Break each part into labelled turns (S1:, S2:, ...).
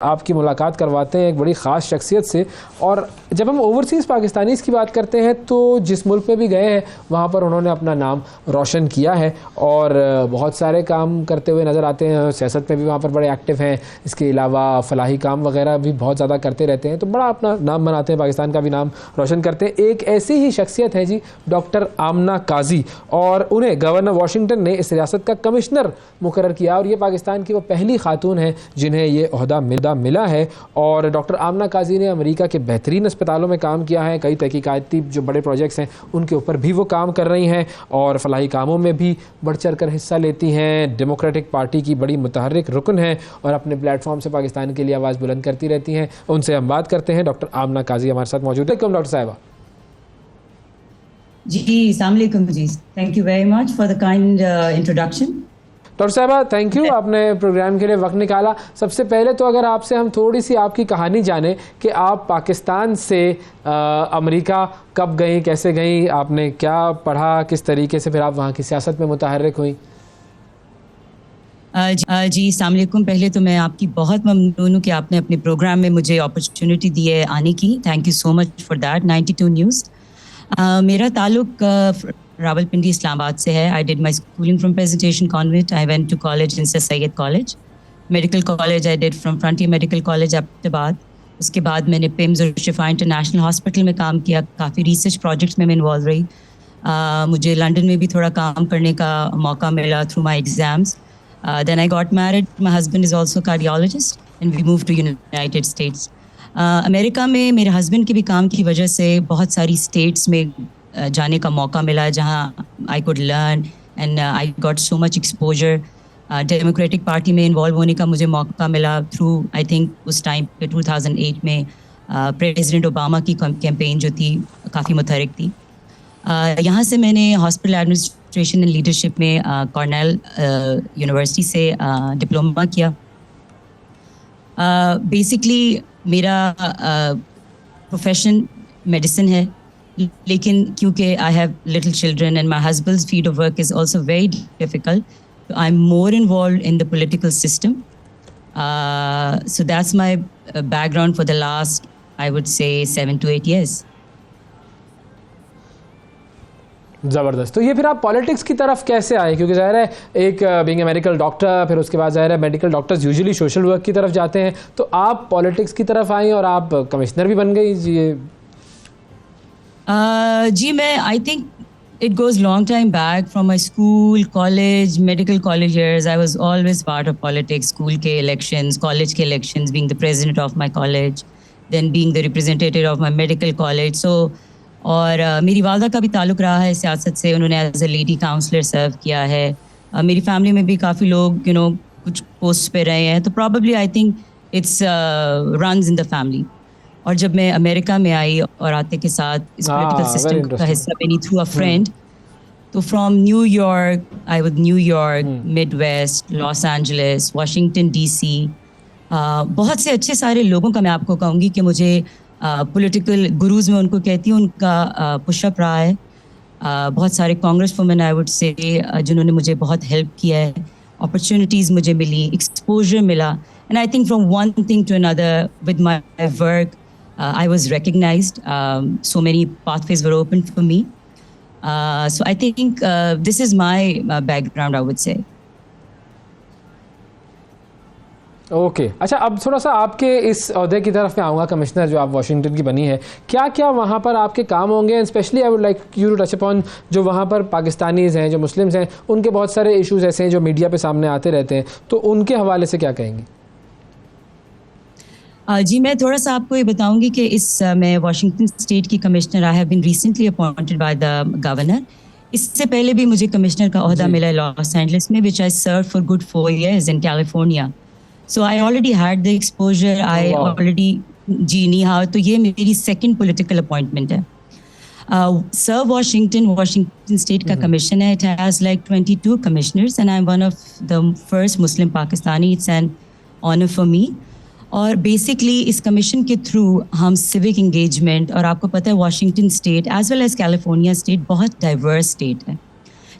S1: آپ کی ملاقات کرواتے ہیں ایک بڑی خاص شخصیت سے. اور جب ہم اوورسیز پاکستانیز کی بات کرتے ہیں تو جس ملک میں بھی گئے ہیں وہاں پر انہوں نے اپنا نام روشن کیا ہے اور بہت سارے کام کرتے ہوئے نظر آتے ہیں. سیاست میں بھی وہاں پر بڑے ایکٹیو ہیں. اس کے علاوہ فلاحی کام وغیرہ بھی بہت زیادہ کرتے رہتے ہیں, تو بڑا اپنا نام بناتے ہیں, پاکستان کا بھی نام روشن کرتے ہیں. ایک ایسی ہی شخصیت ہے جی ڈاکٹر آمنہ قاضی, اور انہیں گورنر واشنگٹن نے اس ریاست کا کمشنر مقرر کیا, اور یہ پاکستان کی وہ پہلی خاتون ہیں جنہیں یہ عہدہ ملا ہے. اور ڈاکٹر آمنہ قاضی نے امریکہ کے بہترین اسپتالوں میں کام کیا ہے. کئی تحقیقاتی جو بڑے پروجیکٹس ہیں ان کے اوپر بھی وہ کام کر رہی ہیں, اور فلاحی کاموں میں بھی بڑھ چڑھ کر حصہ لیتی ہیں. ڈیموکریٹک پارٹی کی بڑی متحرک رکن ہیں اور اپنے پلیٹ فارم سے پاکستان کے لیے آواز بلند کرتی رہتی ہیں. ان سے ہم بات کرتے ہیں. ڈاکٹر آمنہ قاضی ہمارے ساتھ موجود ہے. ڈاکٹر صاحبہ
S2: جی السلام علیکم. جی thank you very much for the kind introduction.
S1: Doctor صاحبہ تھینک یو, آپ نے پروگرام کے لیے وقت نکالا. سب سے پہلے تو اگر آپ سے ہم تھوڑی سی آپ کی کہانی جانیں کہ آپ پاکستان سے امریکہ کب گئیں, کیسے گئیں, آپ نے کیا پڑھا, کس طریقے سے پھر آپ وہاں کی سیاست میں متحرک ہوئیں.
S2: جی السلام علیکم. پہلے تو میں آپ کی بہت ممنون ہوں کہ آپ نے اپنے پروگرام میں مجھے اپرچونٹی دی ہے آنے کی. Thank you so much for that. 92 news. میرا تعلق راول پنڈی اسلام آباد سے ہے. I did my schooling from Presentation Convent. I went to college in Sir Syed College. Medical college I did from Frontier Medical College Abbottabad. اس کے بعد میں نے پیمز اور شفا انٹرنیشنل ہاسپٹل میں کام کیا. کافی ریسرچ پروجیکٹس میں انوالو رہی. مجھے لنڈن میں بھی تھوڑا کام کرنے کا موقع ملا through my exams. Then I got married. My husband is also a cardiologist and we moved to United States. امریکہ میں میرے ہسبینڈ کے بھی کام کی وجہ سے بہت ساری اسٹیٹس میں جانے کا موقع ملا جہاں I could learn and I got so much exposure. Democratic Party میں انوالو ہونے کا مجھے موقع ملا تھرو آئی تھنک اس ٹائم پہ 2008 میں پریزیڈنٹ اوباما کی کیمپین جو تھی کافی متحرک تھی. یہاں سے میں نے ہاسپٹل ایڈمنسٹریشن اینڈ لیڈرشپ میں کارنیل یونیورسٹی سے ڈپلوما کیا. بیسکلی میرا پروفیشن میڈیسن ہے, لیکن کیونکہ I have little children and my husbands field of work is also very difficult, I am more involved in the political system. So that's my back ground for the last I would say 7 to 8 years.
S1: زبردست. تو یہ پھر آپ politics کی طرف کیسے آئے, کیونکہ ظاہر ہے ایک بینگ اے میڈیکل ڈاکٹر, پھر اس کے بعد ظاہر ہے medical doctors usually social work کی طرف جاتے ہیں, تو آپ پالیٹکس کی طرف آئیں اور آپ کمشنر بھی بن گئی.
S2: جی میں I think it goes long time back from my school, college, medical college years. I was always part of politics. School کے الیکشنز, کالج کے elections, being the president of my college, then being the representative of my medical college. So اور میری والدہ کا بھی تعلق رہا ہے سیاست سے. انہوں نے ایز اے لیڈی کاؤنسلر سرو کیا ہے. میری فیملی میں بھی کافی لوگ کچھ پوسٹ پہ رہے ہیں, تو probably I think it's runs in the family. اور جب میں امریکہ میں آئی اور آتے کے ساتھ اس پولیٹیکل سسٹم کا حصہ بنی تھرو اے فرینڈ, تو from New York I with New York, Midwest, Los Angeles, Washington D C, بہت سے اچھے سارے لوگوں کا میں آپ کو کہوں گی کہ مجھے پولیٹیکل گروز میں ان کو کہتی ہوں, ان کا پش اپ رہا ہے. بہت سارے Congress woman I would say جنہوں نے مجھے بہت ہیلپ کیا ہے. اپرچونیٹیز مجھے ملی, ایکسپوجر ملا, and I think from one thing to another with my work I was recognized. So many pathways were open for me. So I think this is my background, I would say.
S1: Okay. اچھا, اب تھوڑا سا آپ کے اس عہدے کی طرف میں آؤں گا, کمشنر جو آپ واشنگٹن کی بنی ہے, کیا کیا وہاں پر آپ کے کام ہوں گے, and especially I would like you to touch upon جو وہاں پر پاکستانیز ہیں, جو مسلمز ہیں, ان کے بہت سارے ایشوز ایسے ہیں جو میڈیا پہ سامنے آتے رہتے ہیں, تو ان کے حوالے سے کیا کہیں گے.
S2: جی میں تھوڑا سا آپ کو یہ بتاؤں گی کہ میں واشنگٹن اسٹیٹ کی commissioner. I have been recently appointed by the governor. اس سے پہلے بھی مجھے کمشنر کا عہدہ ملا لاس اینجلس میں, which I serve for good 4 years in California. So I already had the exposure. I already جی نہیں ہاں, تو یہ میری سیکنڈ پولیٹیکل اپوائنٹمنٹ ہے. سر واشنگٹن اسٹیٹ کا کمیشن ہے. It has like 22 commissioners and I'm one of the first Muslim Pakistani. It's an honor for me. اور بیسکلی اس کمیشن کے تھرو ہم سوک انگیجمنٹ, اور آپ کو پتہ ہے Washington state as well as California state بہت ڈائیورس اسٹیٹ ہے,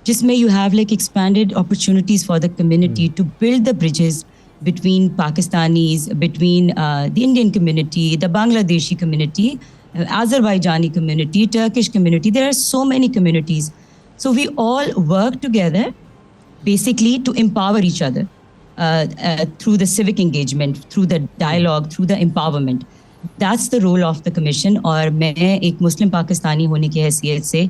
S2: جس میں you have like expanded opportunities for the community to build the bridges between Pakistanis, between the Indian community, the Bangladeshi community, Azerbaijani community, Turkish community. There are so many communities. So we all work together basically to empower each other through the civic engagement, through the dialogue, through the empowerment. That's the role of the commission. اور میں ایک مسلم پاکستانی ہونے کی حیثیت سے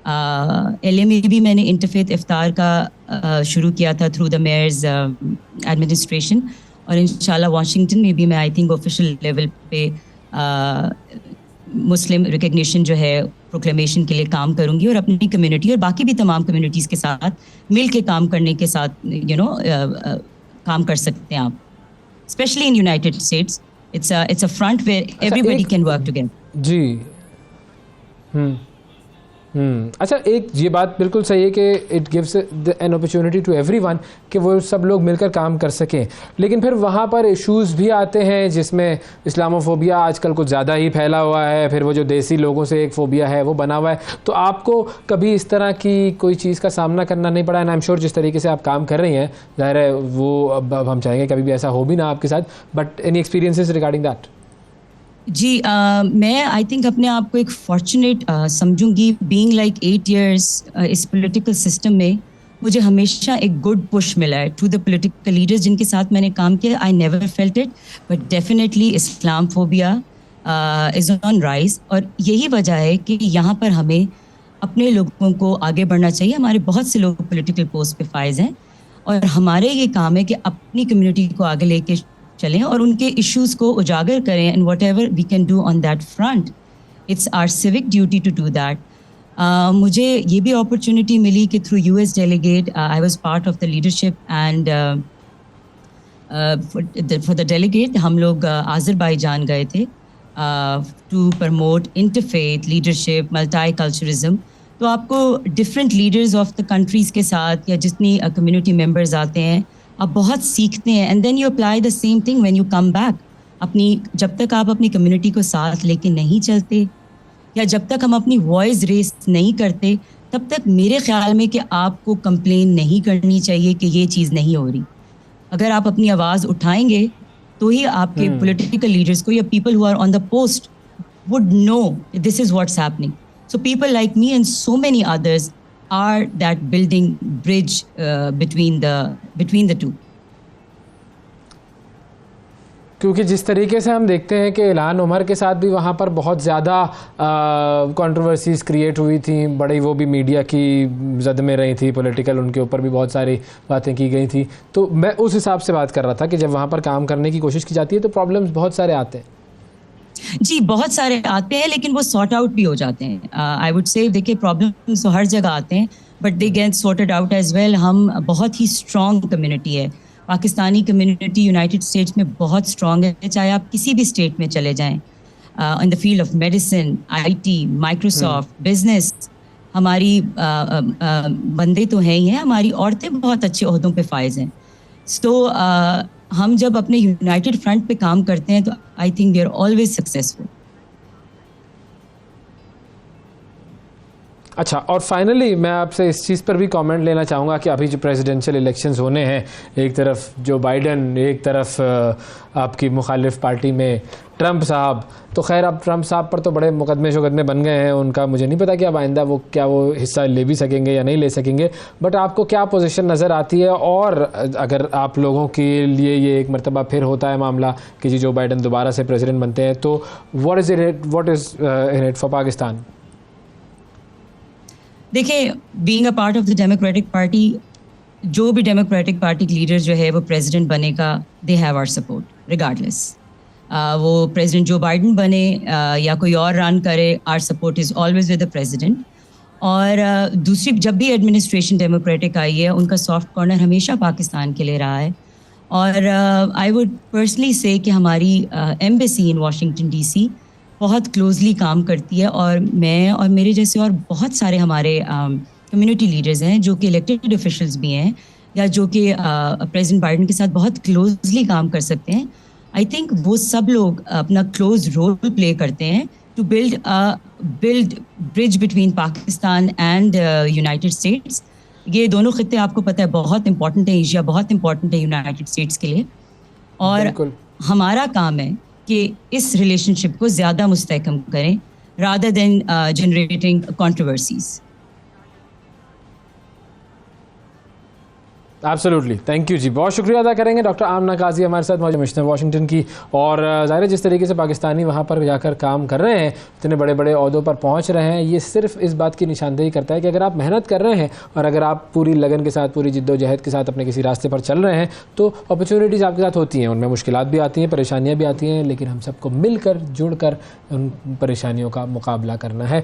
S2: L A میں بھی میں نے انٹرفیتھ افطار کا شروع کیا تھا تھرو دا میئرز ایڈمنسٹریشن, اور انشاءاللہ واشنگٹن میں بھی میں آئی تھنک آفیشیل لیول پہ مسلم ریکگنیشن جو ہے پروکلیمیشن کے لیے کام کروں گی, اور اپنی کمیونٹی اور باقی بھی تمام کمیونٹیز کے ساتھ مل کے کام کرنے کے ساتھ کام کر سکتے ہیں آپ, especially in United States. It's a front where everybody can work together.
S1: جی اچھا, ایک یہ بات بالکل صحیح ہے کہ it gives an opportunity to everyone کہ وہ سب لوگ مل کر کام کر سکیں, لیکن پھر وہاں پر ایشوز بھی آتے ہیں جس میں اسلاموفوبیا آج کل کچھ زیادہ ہی پھیلا ہوا ہے, پھر وہ جو دیسی لوگوں سے ایک فوبیا ہے وہ بنا ہوا ہے. تو آپ کو کبھی اس طرح کی کوئی چیز کا سامنا کرنا نہیں پڑا؟ اینڈ آئی ایم شیور جس طریقے سے آپ کام کر رہی ہیں, ظاہر ہے وہ اب ہم چاہیں گے کبھی بھی ایسا ہو بھی نہ آپ کے ساتھ, but any experiences regarding that?
S2: جی میں آئی تھنک اپنے آپ کو ایک فارچونیٹ سمجھوں گی. بینگ لائک 8 years اس پولیٹیکل سسٹم میں مجھے ہمیشہ ایک گڈ پش ملا ہے ٹو دا پولیٹیکل لیڈرز جن کے ساتھ میں نے کام کیا. I never felt it, but definitely Islam phobia is on rise, اور یہی وجہ ہے کہ یہاں پر ہمیں اپنے لوگوں کو آگے بڑھنا چاہیے. ہمارے بہت سے لوگ پولیٹیکل پوسٹ پہ فائز ہیں, اور ہمارے یہ کام ہے کہ اپنی کمیونٹی کو آگے لے کے چلیں اور ان کے ایشوز کو اجاگر کریں, and whatever we can do on that front, it's our civic duty to do that. مجھے یہ بھی اپرچونیٹی ملی کہ through U S delegate I was part of the leadership, and for the delegate ہم لوگ Azerbaijan گئے تھے to promote interfaith leadership, multiculturalism. تو آپ کو different leaders of the countries کے ساتھ یا جتنی کمیونٹی ممبرز آتے ہیں آپ بہت سیکھتے ہیں, and then you apply the same thing when you come back. جب تک آپ اپنی کمیونٹی کو ساتھ لے کے نہیں چلتے, یا جب تک ہم اپنی وائس ریس نہیں کرتے, تب تک میرے خیال میں کہ آپ کو کمپلین نہیں کرنی چاہیے کہ یہ چیز نہیں ہو رہی. اگر آپ اپنی آواز اٹھائیں گے تو ہی آپ کے پولیٹیکل لیڈرس کو یا people who are on the post would know this is what's happening. So people like me and so many others are that building bridge between the two.
S1: کیونکہ جس طریقے سے ہم دیکھتے ہیں کہ اعلان عمر کے ساتھ بھی وہاں پر بہت زیادہ کنٹروورسیز کریٹ ہوئی تھیں, بڑی وہ بھی میڈیا کی زد میں رہی تھی, پولیٹیکل ان کے اوپر بھی بہت ساری باتیں کی گئی تھیں. تو میں اس حساب سے بات کر رہا تھا کہ جب وہاں پر کام کرنے کی کوشش کی جاتی ہے تو پرابلمز بہت سارے آتے ہیں.
S2: جی بہت سارے آتے ہیں, لیکن وہ سارٹ آؤٹ بھی ہو جاتے ہیں. آئی وڈ سے دیکھیے پرابلمس ہر جگہ آتے ہیں, but they get sorted out as well. ہم بہت ہی اسٹرانگ کمیونٹی ہے, پاکستانی کمیونٹی یونائٹیڈ اسٹیٹس میں بہت اسٹرانگ ہے, چاہے آپ کسی بھی اسٹیٹ میں چلے جائیں. In the field of medicine, I T, Microsoft, business, ہماری بندے تو ہیں ہی ہیں, ہماری عورتیں بہت اچھے عہدوں پہ فائز ہیں. تو ہم جب اپنے یونائٹیڈ فرنٹ پہ کام کرتے ہیں تو I think we are always successful.
S1: اچھا, اور فائنلی میں آپ سے اس چیز پر بھی کامنٹ لینا چاہوں گا کہ ابھی جو پریزیڈینشیل الیکشنز ہونے ہیں, ایک طرف جو بائیڈن, ایک طرف آپ کی مخالف پارٹی میں ٹرمپ صاحب. تو خیر اب ٹرمپ صاحب پر تو بڑے مقدمے بن گئے ہیں, ان کا مجھے نہیں پتا کہ اب آئندہ وہ حصہ لے بھی سکیں گے یا نہیں لے سکیں گے, بٹ آپ کو کیا پوزیشن نظر آتی ہے؟ اور اگر آپ لوگوں کے لیے یہ ایک مرتبہ پھر ہوتا ہے معاملہ کہ جی جو بائیڈن دوبارہ سے پریزیڈنٹ بنتے ہیں, تو what is in it for Pakistan?
S2: دیکھیں, being a part of the Democratic party, جو بھی ڈیموکریٹک پارٹی کے لیڈر جو ہے وہ پریزیڈنٹ بنے گا, they have our support regardless. وہ پریزیڈنٹ جو بائیڈن بنے یا کوئی اور رن کرے, our support is always with the president. اور دوسری, جب بھی ایڈمنسٹریشن ڈیموکریٹک آئی ہے, ان کا سافٹ کارنر ہمیشہ پاکستان کے لیے رہا ہے. اور آئی وڈ پرسنلی سے کہ ہماری embassy in Washington D C بہت کلوزلی کام کرتی ہے, اور میں اور میرے جیسے اور بہت سارے ہمارے کمیونٹی لیڈرز ہیں جو کہ الیکٹڈ آفیشلز بھی ہیں, یا جو کہ پریزیڈنٹ بائیڈن کے ساتھ بہت کلوزلی کام کر سکتے ہیں. آئی تھنک وہ سب لوگ اپنا کلوز رول پلے کرتے ہیں to build bridge between Pakistan and United States. یہ دونوں خطے آپ کو پتہ ہے بہت امپورٹنٹ ہیں, ایشیا بہت امپورٹنٹ ہے یونائٹیڈ اسٹیٹس کے لیے. اور ہمارا کام ہے کہ اس ریلیشن شپ کو زیادہ مستحکم کریں rather than generating controversies.
S1: Absolutely, thank you جی. بہت شکریہ ادا کریں گے ڈاکٹر آمنہ قاضی ہمارے ساتھ موجود کمشنر واشنگٹن کی. اور ظاہر ہے جس طریقے سے پاکستانی وہاں پر جا کر کام کر رہے ہیں, اتنے بڑے بڑے عہدوں پر پہنچ رہے ہیں, یہ صرف اس بات کی نشاندہی کرتا ہے کہ اگر آپ محنت کر رہے ہیں اور اگر آپ پوری لگن کے ساتھ, پوری جد و جہد کے ساتھ اپنے کسی راستے پر چل رہے ہیں تو اپرچونیٹیز آپ کے ساتھ ہوتی ہیں. ان میں مشکلات بھی آتی ہیں, پریشانیاں بھی آتی ہیں, لیکن ہم سب کو مل کر جڑ کر ان پریشانیوں کا مقابلہ کرنا ہے.